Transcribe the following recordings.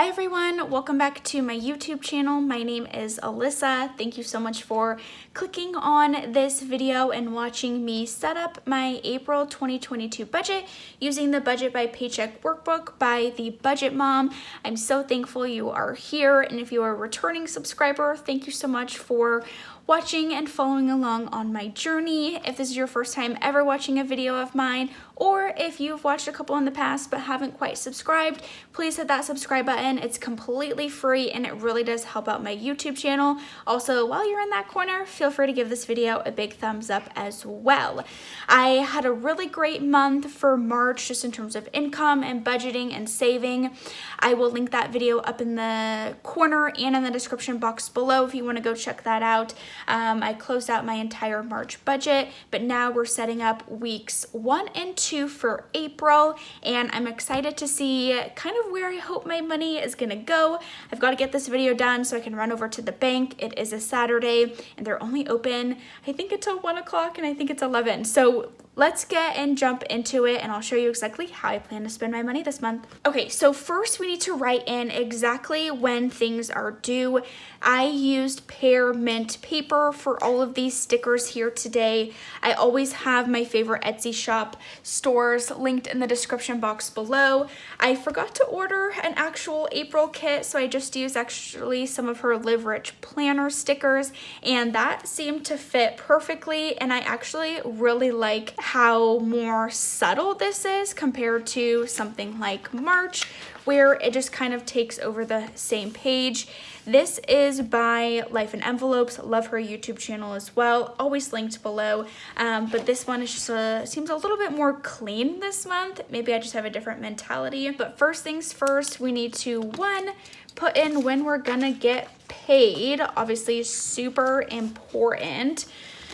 Hi everyone, welcome back to my YouTube channel. My name is Alyssa. Thank you so much for clicking on this video and watching me set up my April 2022 budget using the Budget by Paycheck Workbook by the Budget Mom. I'm so thankful you are here, and if you are a returning subscriber, thank you so much for watching and following along on my journey. If this is your first time ever watching a video of mine, or if you've watched a couple in the past but haven't quite subscribed, please hit that subscribe button. It's completely free and it really does help out my YouTube channel. Also, while you're in that corner, feel free to give this video a big thumbs up as well. I had a really great month for March just in terms of income and budgeting and saving. I will link that video up in the corner and in the description box below if you want to go check that out. I closed out my entire March budget, but now we're setting up weeks 1 and 2 for April, and I'm excited to see kind of where I hope my money is gonna go. I've got to get this video done so I can run over to the bank. It is a Saturday and they're only open, I think, until 1 o'clock, and I think it's 11. So let's get and jump into it, and I'll show you exactly how I plan to spend my money this month. Okay, so first we need to write in exactly when things are due. I used pear mint paper for all of these stickers here today. I always have my favorite Etsy shop stores linked in the description box below. I forgot to order an actual April kit, so I just used actually some of her Live Rich planner stickers, and that seemed to fit perfectly, and I actually really like how more subtle this is compared to something like March, where it just kind of takes over the same page. This is by Life in Envelopes. Love her YouTube channel as well, always linked below. But this one is just seems a little bit more clean this month. Maybe I just have a different mentality. But first things first, we need to, 1, put in when we're gonna get paid. Obviously, super important.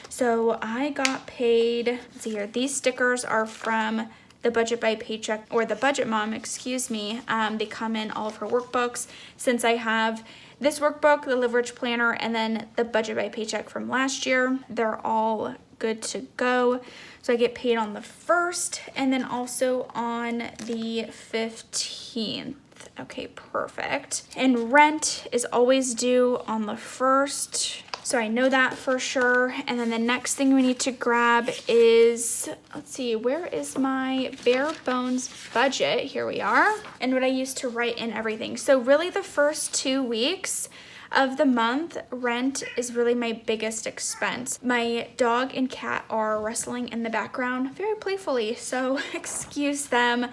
So I got paid, let's see here, these stickers are from the Budget by Paycheck, or the Budget Mom, excuse me. They come in all of her workbooks. Since I have this workbook, the Live Rich Planner, and then the Budget by Paycheck from last year, they're all good to go. So I get paid on the 1st and then also on the 15th. Okay, perfect. And rent is always due on the 1st. So I know that for sure. And then the next thing we need to grab is, let's see, where is my bare bones budget? Here we are. And what I used to write in everything. So really the first 2 weeks of the month, rent is really my biggest expense. My dog and cat are wrestling in the background very playfully, so excuse them.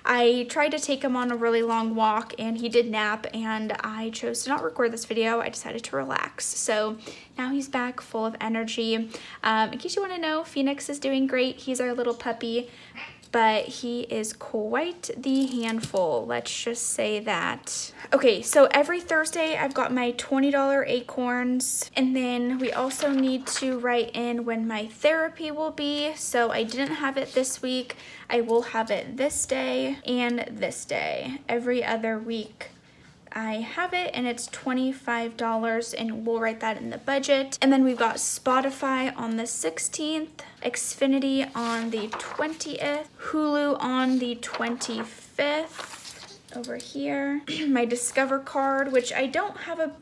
I tried to take him on a really long walk and he did nap, and I chose to not record this video. I decided to relax. So now he's back full of energy. In case you want to know, Phoenix is doing great. He's our little puppy, but he is quite the handful. Let's just say that. Okay, so every Thursday I've got my $20 acorns, and then we also need to write in when my therapy will be. So I didn't have it this week. I will have it this day and this day. Every other week I have it, and it's $25, and we'll write that in the budget. And then we've got Spotify on the 16th, Xfinity on the 20th, Hulu on the 25th, over here. My Discover card, which I don't have a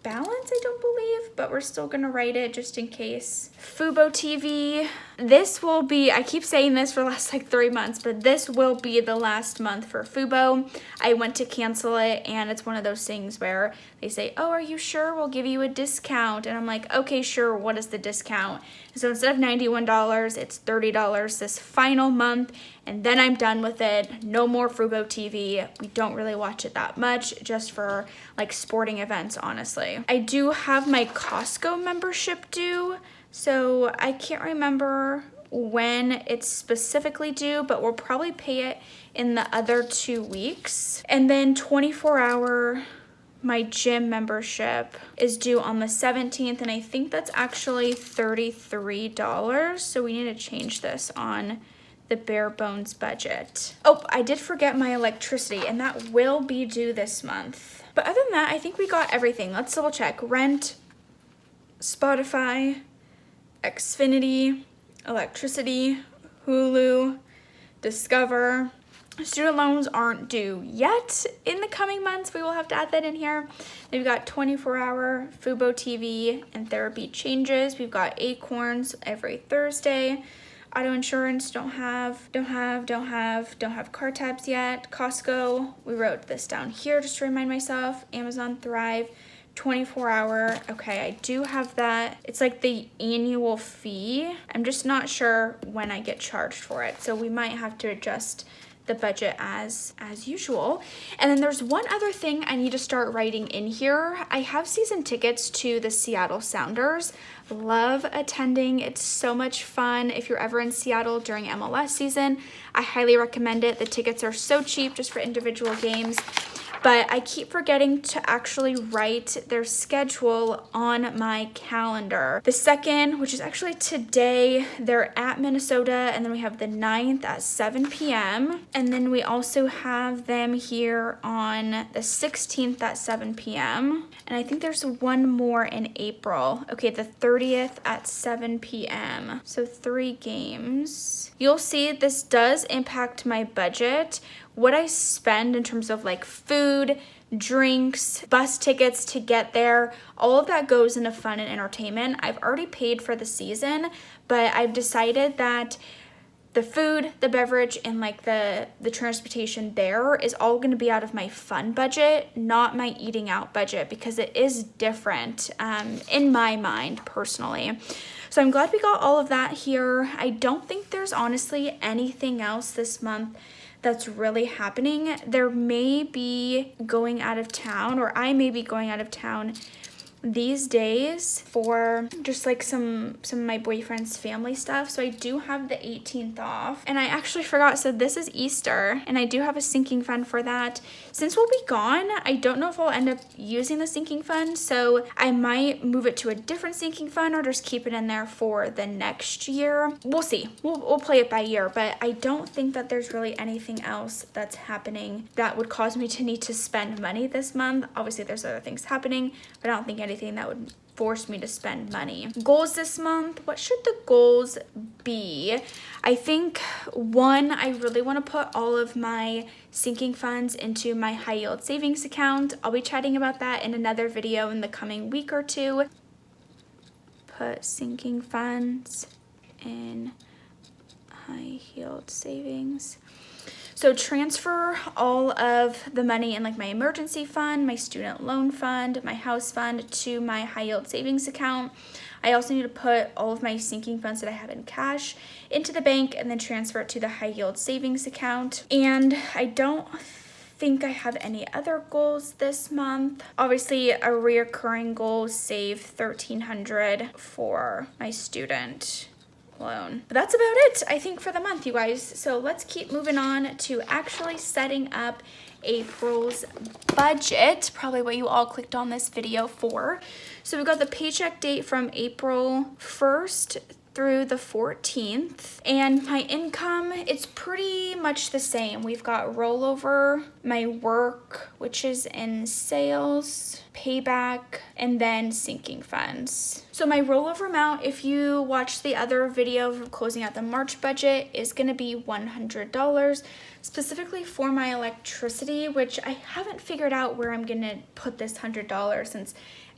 balance, I don't believe, but we're still gonna write it just in case. Fubo TV, this will be, I keep saying this for the last like 3 months, but this will be the last month for Fubo. I went to cancel it, and it's one of those things where they say, oh, are you sure? We'll give you a discount. And I'm like, okay, sure, what is the discount? So instead of $91, it's $30 this final month, and then I'm done with it. No more Fubo TV. We don't really watch it that much, just for like sporting events, honestly. I do have my Costco membership due, so I can't remember when it's specifically due, but we'll probably pay it in the other 2 weeks. And then 24-hour, my gym membership is due on the 17th, and I think that's actually $33. So we need to change this on the bare bones budget. Oh, I did forget my electricity, and that will be due this month. But other than that, I think we got everything. Let's double check. Rent, Spotify, Xfinity, electricity, Hulu, Discover, Student loans aren't due yet in the coming months. We will have to add that in here. Then we've got 24-hour Fubo TV and therapy changes. We've got Acorns every Thursday. Auto insurance, don't have car tabs yet. Costco, we wrote this down here just to remind myself. Amazon Thrive, 24-hour. Okay, I do have that. It's like the annual fee. I'm just not sure when I get charged for it. So we might have to adjust the budget as usual. And then there's one other thing I need to start writing in here. I have season tickets to the Seattle Sounders. Love attending. It's so much fun. If you're ever in Seattle during MLS season, I highly recommend it. The tickets are so cheap just for individual games. But I keep forgetting to actually write their schedule on my calendar. The 2nd, which is actually today, they're at Minnesota, and then we have the 9th at 7 p.m. And then we also have them here on the 16th at 7 p.m. And I think there's one more in April. Okay, the 30th at 7 p.m. So 3 games. You'll see this does impact my budget. What I spend in terms of like food, drinks, bus tickets to get there, all of that goes into fun and entertainment. I've already paid for the season, but I've decided that the food, the beverage, and like the transportation there is all going to be out of my fun budget, not my eating out budget, because it is different in my mind personally. So I'm glad we got all of that here. I don't think there's honestly anything else this month that's really happening. There may be going out of town, or I may be going out of town these days for just like some of my boyfriend's family stuff. So I do have the 18th off, and I actually forgot, so this is Easter, and I do have a sinking fund for that. Since we'll be gone, I don't know if I'll end up using the sinking fund, so I might move it to a different sinking fund or just keep it in there for the next year. We'll see. We'll play it by ear, but I don't think that there's really anything else that's happening that would cause me to need to spend money this month. Obviously there's other things happening, but I don't think anything that would force me to spend money. Goals this month, what should the goals be? I think one, I really want to put all of my sinking funds into my high yield savings account. I'll be chatting about that in another video in the coming week or two. Put sinking funds in high yield savings. So transfer all of the money in like my emergency fund, my student loan fund, my house fund to my high yield savings account. I also need to put all of my sinking funds that I have in cash into the bank and then transfer it to the high yield savings account. And I don't think I have any other goals this month. Obviously a reoccurring goal, save $1,300 for my student loan. But that's about it, I think, for the month, you guys. So let's keep moving on to actually setting up April's budget, probably what you all clicked on this video for. So we've got the paycheck date from April 1st through the 14th, and my income, it's pretty much the same. We've got rollover, my work, which is in sales, payback, and then sinking funds. So my rollover amount, if you watch the other video of closing out the March budget, is going to be $100 specifically for my electricity, which I haven't figured out where I'm going to put this $100 since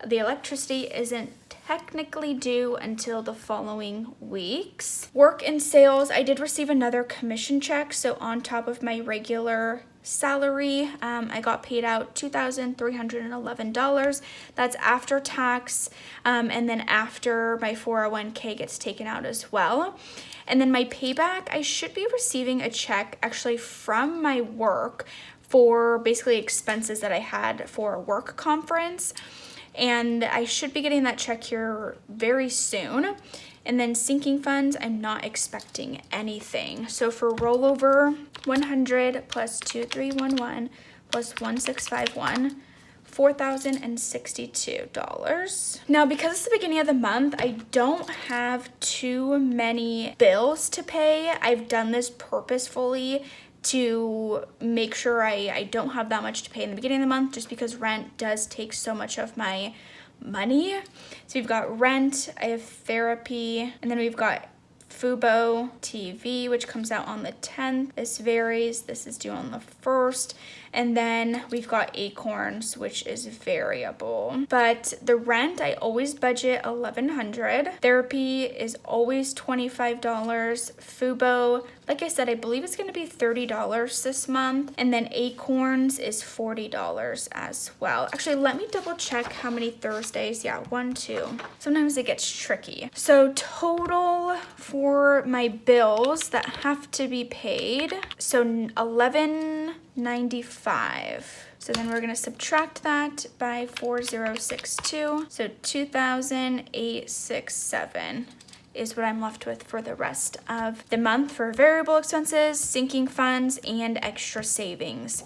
the electricity isn't technically due until the following weeks. Work and sales, I did receive another commission check, so on top of my regular salary, I got paid out $2,311. That's after tax, and then after my 401k gets taken out as well. And then my payback, I should be receiving a check actually from my work for basically expenses that I had for a work conference. And I should be getting that check here very soon. And then sinking funds, I'm not expecting anything. So for rollover, 100 plus 2311 plus 1651, $4,062. Now, because it's the beginning of the month, I don't have too many bills to pay. I've done this purposefully to make sure I don't have that much to pay in the beginning of the month, just because rent does take so much of my money. So we've got rent, I have therapy, and then we've got Fubo TV, which comes out on the 10th. This varies. This is due on the 1st. And then we've got Acorns, which is variable. But the rent, I always budget $1,100. Therapy is always $25. Fubo, like I said, I believe it's going to be $30 this month. And then Acorns is $40 as well. Actually, let me double check how many Thursdays. Yeah, 1, 2. Sometimes it gets tricky. So total for my bills that have to be paid, so $11.95. So then we're going to subtract that by 4062. So 2,867 is what I'm left with for the rest of the month for variable expenses, sinking funds, and extra savings.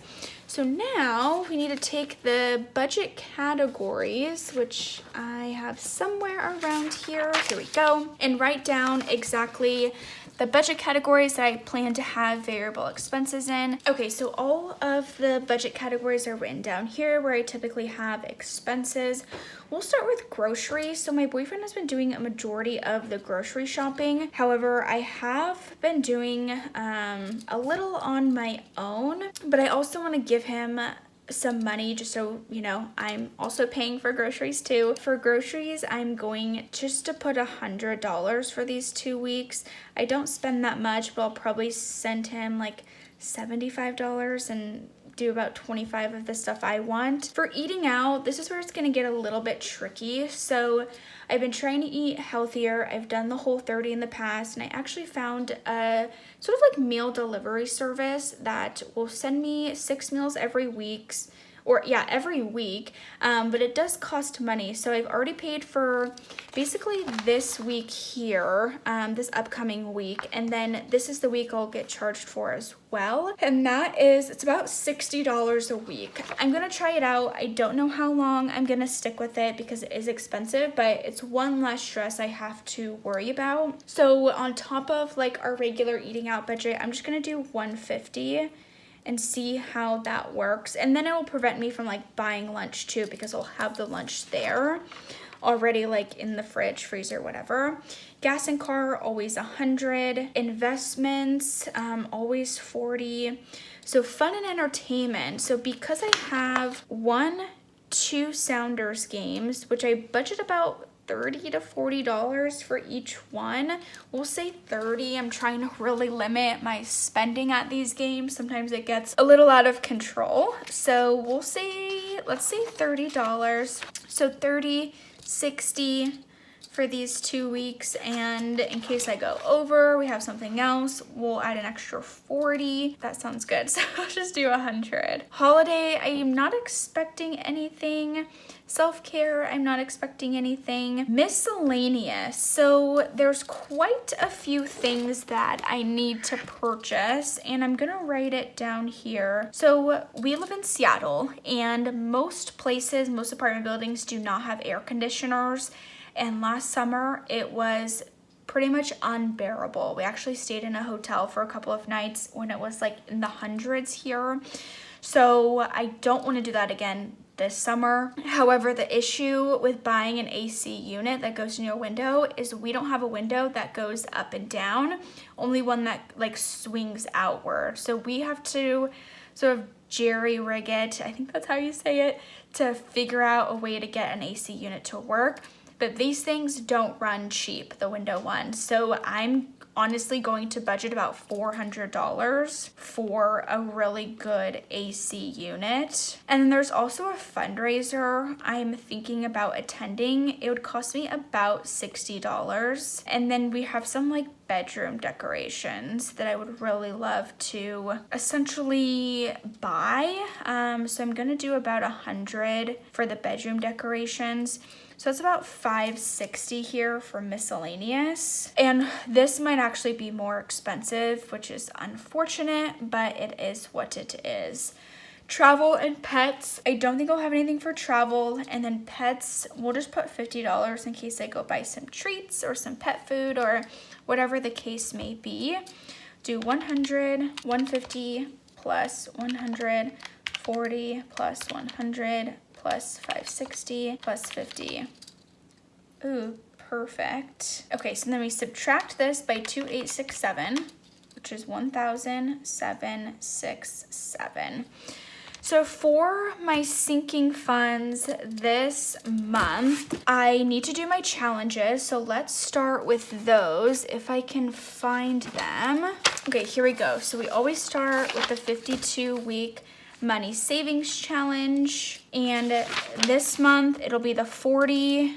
So now we need to take the budget categories, which I have somewhere around here. Here we go. And write down exactly the budget categories that I plan to have variable expenses in. Okay, so all of the budget categories are written down here where I typically have expenses. We'll start with groceries. So my boyfriend has been doing a majority of the grocery shopping. However, I have been doing a little on my own, but I also want to give him some money just so you know I'm also paying for groceries too. For groceries, I'm going just to put $100 for these 2 weeks. I don't spend that much, but I'll probably send him like $75 and do about 25 of the stuff I want. For eating out, this is where it's gonna get a little bit tricky. So I've been trying to eat healthier. I've done the Whole30 in the past, and I actually found a sort of like meal delivery service that will send me 6 meals every week. Every week, but it does cost money. So I've already paid for basically this week here, this upcoming week, and then this is the week I'll get charged for as well. And it's about $60 a week. I'm gonna try it out. I don't know how long I'm gonna stick with it because it is expensive, but it's one less stress I have to worry about. So on top of like our regular eating out budget, I'm just gonna do $150 and see how that works. And then it will prevent me from like buying lunch too, because I'll have the lunch there already, like in the fridge, freezer, whatever. Gas and car, always $100. Investments, always $40. So fun and entertainment. So because I have 2 Sounders games, which I budget about $30 to $40 for each one. We'll say $30. I'm trying to really limit my spending at these games. Sometimes it gets a little out of control. So let's say $30. So $30, $60 for these 2 weeks, and in case I go over, we have something else, we'll add an extra $40. That sounds good. So I'll just do $100. Holiday, I am not expecting anything. Self-care, I'm not expecting anything. Miscellaneous, so there's quite a few things that I need to purchase, and I'm gonna write it down here. So we live in Seattle, and most apartment buildings do not have air conditioners. And last summer, it was pretty much unbearable. We actually stayed in a hotel for a couple of nights when it was like in the hundreds here. So I don't want to do that again this summer. However, the issue with buying an AC unit that goes in your window is we don't have a window that goes up and down, only one that like swings outward. So we have to sort of jerry-rig it, I think that's how you say it, to figure out a way to get an AC unit to work. But these things don't run cheap, the window ones. So I'm honestly going to budget about $400 for a really good AC unit. And then there's also a fundraiser I'm thinking about attending. It would cost me about $60. And then we have some like bedroom decorations that I would really love to essentially buy. So I'm gonna do about $100 for the bedroom decorations. So it's about $560 here for miscellaneous. And this might actually be more expensive, which is unfortunate, but it is what it is. Travel and pets. I don't think I'll have anything for travel. And then pets, we'll just put $50 in case I go buy some treats or some pet food or whatever the case may be. Do 100, 150 plus 100, 40 plus 100 plus 560 plus 50. Ooh, perfect. Okay, so then we subtract this by 2,867, which is 1,767. So for my sinking funds this month, I need to do my challenges. So let's start with those if I can find them. Okay, here we go. So we always start with the 52-week money savings challenge. And this month it'll be the 40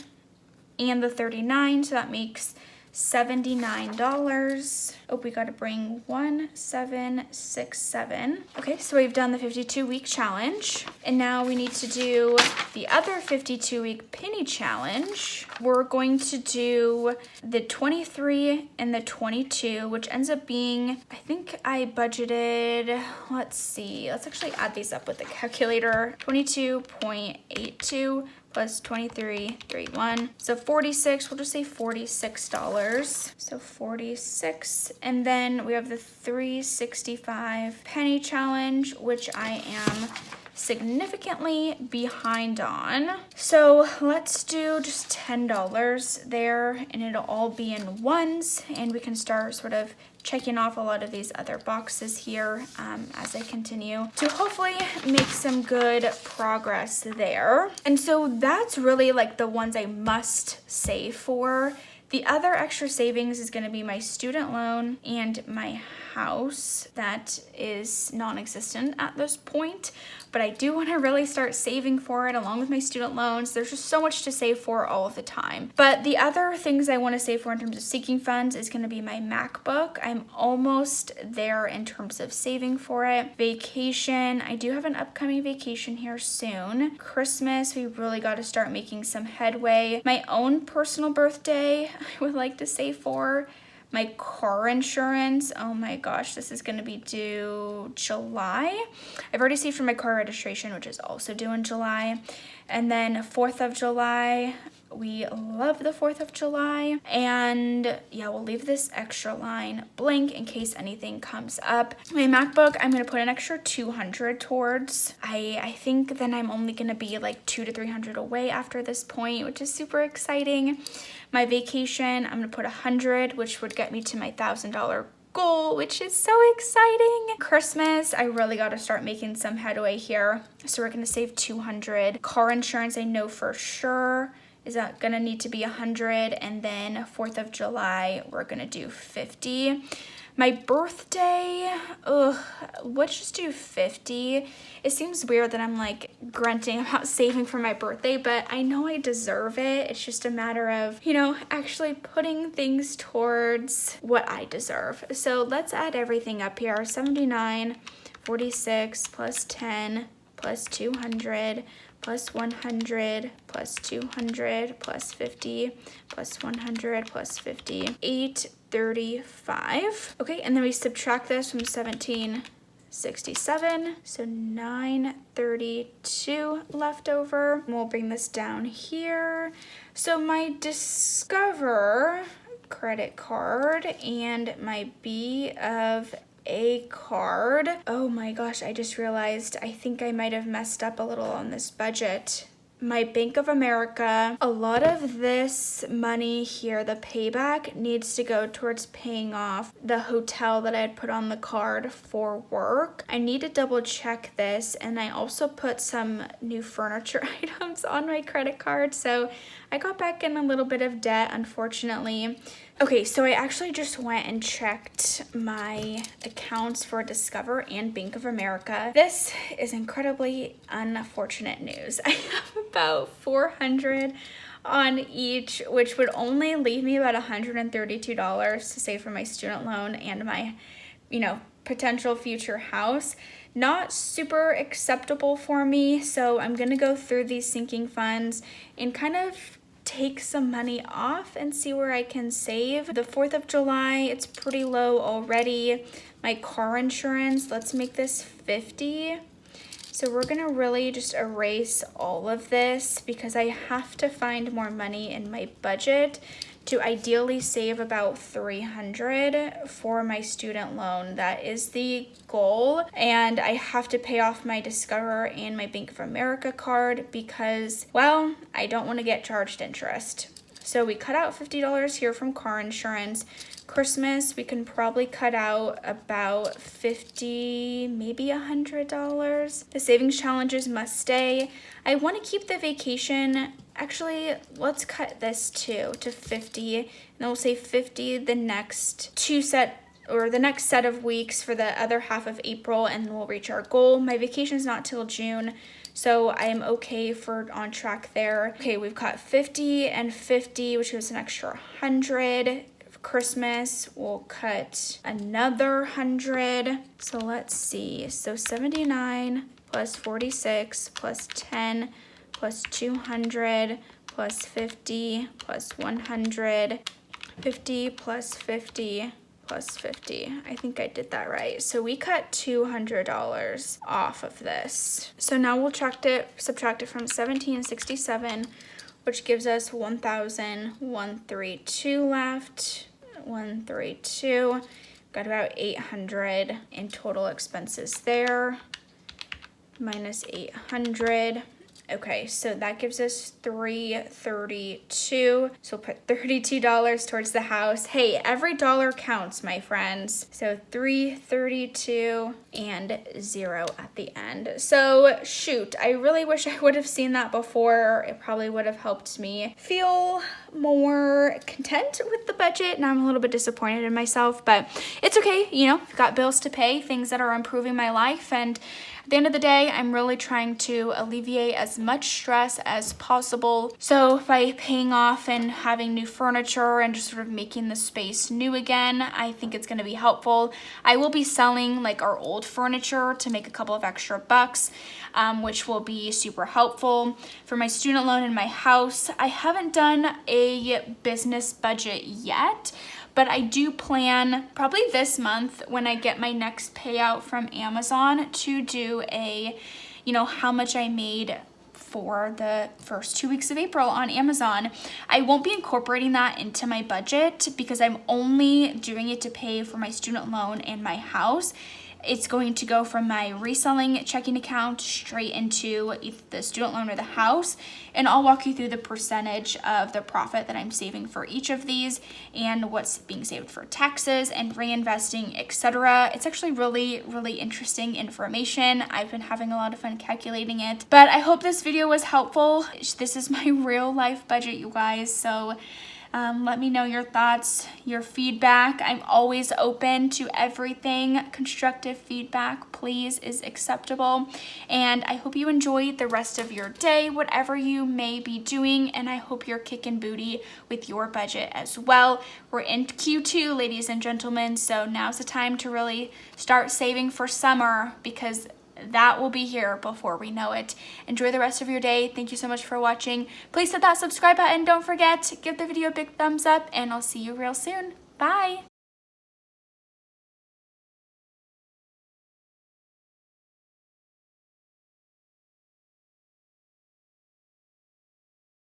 and the 39. So that makes $79. Oh, we got to bring 1,767. Okay, so we've done the 52-week challenge, and now we need to do the other 52-week penny challenge. We're going to do the 23 and the 22, which ends up being, I think I budgeted, let's see, let's actually add these up with the calculator. 22.82 plus 23.31. So 46, we'll just say $46. So 46. And then we have the 365 penny challenge, which I am significantly behind on. So let's do just $10 there, and it'll all be in ones, and we can start sort of checking off a lot of these other boxes here as I continue to hopefully make some good progress there. And so that's really like the ones I must save for. The other extra savings is going to be my student loan and my house. That is non-existent at this point, but I do want to really start saving for it along with my student loans. There's just so much to save for all of the time. But the other things I want to save for in terms of sinking funds is going to be my MacBook. I'm almost there in terms of saving for it. Vacation, I do have an upcoming vacation here soon. Christmas, we really got to start making some headway. My own personal birthday, I would like to save for. My car insurance, oh my gosh, this is going to be due July. I've already saved for my car registration, which is also due in July. And then 4th of July, we love the 4th of July. And yeah, we'll leave this extra line blank in case anything comes up. My MacBook, I'm going to put an extra $200 towards. I think then I'm only going to be like $200 to $300 away after this point, which is super exciting. My vacation, I'm going to put $100, which would get me to my $1,000 goal, which is so exciting. Christmas, I really got to start making some headway here. So we're going to save $200. Car insurance, I know for sure is that gonna need to be $100, and then 4th of July, we're gonna do $50. My birthday, let's just do $50. It seems weird that I'm like grunting about saving for my birthday, but I know I deserve it. It's just a matter of, actually putting things towards what I deserve. So let's add everything up here. 79, 46 plus 10 plus 200 plus 100 plus 200 plus 50 plus 100 plus 50, 835. Okay, and then we subtract this from 1767, so 932 left over. We'll bring this down here. So my Discover credit card and my B of A card. Oh my gosh, I just realized I think I might have messed up a little on this budget. My Bank of America, a lot of this money here, the payback, needs to go towards paying off the hotel that I had put on the card for work. I need to double check this, and I also put some new furniture items on my credit card, so I got back in a little bit of debt, unfortunately. Okay, so I actually just went and checked my accounts for Discover and Bank of America. This is incredibly unfortunate news. I have about $400 on each, which would only leave me about $132 to save for my student loan and my, potential future house. Not super acceptable for me, so I'm gonna go through these sinking funds and kind of take some money off and see where I can save. The 4th of July, it's pretty low already. My car insurance, let's make this $50. So we're gonna really just erase all of this because I have to find more money in my budget to ideally save about $300 for my student loan. That is the goal. And I have to pay off my Discover and my Bank of America card because, well, I don't want to get charged interest. So we cut out $50 here from car insurance. Christmas, we can probably cut out about $50, maybe $100. The savings challenges must stay. I want to keep the vacation. Actually, let's cut this too to 50, and then we'll say 50 the next the next set of weeks for the other half of April, and we'll reach our goal. My vacation's not till June, so I am okay for on track there. Okay, we've got 50 and 50, which gives an extra 100. Christmas, we'll cut another 100. So let's see. So 79 plus 46 plus 10 plus 200 plus 50 plus 100. 50 plus 50 plus 50. I think I did that right. So we cut $200 off of this. So now we'll subtract it from 1767, which gives us 1,132 left. 132. Got about 800 in total expenses there. Minus 800. Okay, so that gives us $332. So we'll put $32 towards the house. Hey, every dollar counts, my friends. So $332 and 0 at the end. So shoot, I really wish I would have seen that before. It probably would have helped me feel more content with the budget. Now I'm a little bit disappointed in myself, but it's okay. You know, I've got bills to pay, things that are improving my life, and at the end of the day, I'm really trying to alleviate as much stress as possible. So by paying off and having new furniture and just sort of making the space new again, I think it's going to be helpful. I will be selling like our old furniture to make a couple of extra bucks, which will be super helpful. For my student loan in my house, I haven't done a business budget yet, but I do plan probably this month when I get my next payout from Amazon to do a, how much I made for the first 2 weeks of April on Amazon. I won't be incorporating that into my budget because I'm only doing it to pay for my student loan and my house. It's going to go from my reselling checking account straight into either the student loan or the house. And I'll walk you through the percentage of the profit that I'm saving for each of these and what's being saved for taxes and reinvesting, etc. It's actually really, really interesting information. I've been having a lot of fun calculating it. But I hope this video was helpful. This is my real life budget, you guys. So let me know your thoughts, your feedback. I'm always open to everything. Constructive feedback, please, is acceptable. And I hope you enjoy the rest of your day, whatever you may be doing. And I hope you're kicking booty with your budget as well. We're in Q2, ladies and gentlemen. So now's the time to really start saving for summer because that will be here before we know it. Enjoy the rest of your day. Thank you so much for watching. Please hit that subscribe button. Don't forget, give the video a big thumbs up, and I'll see you real soon. Bye.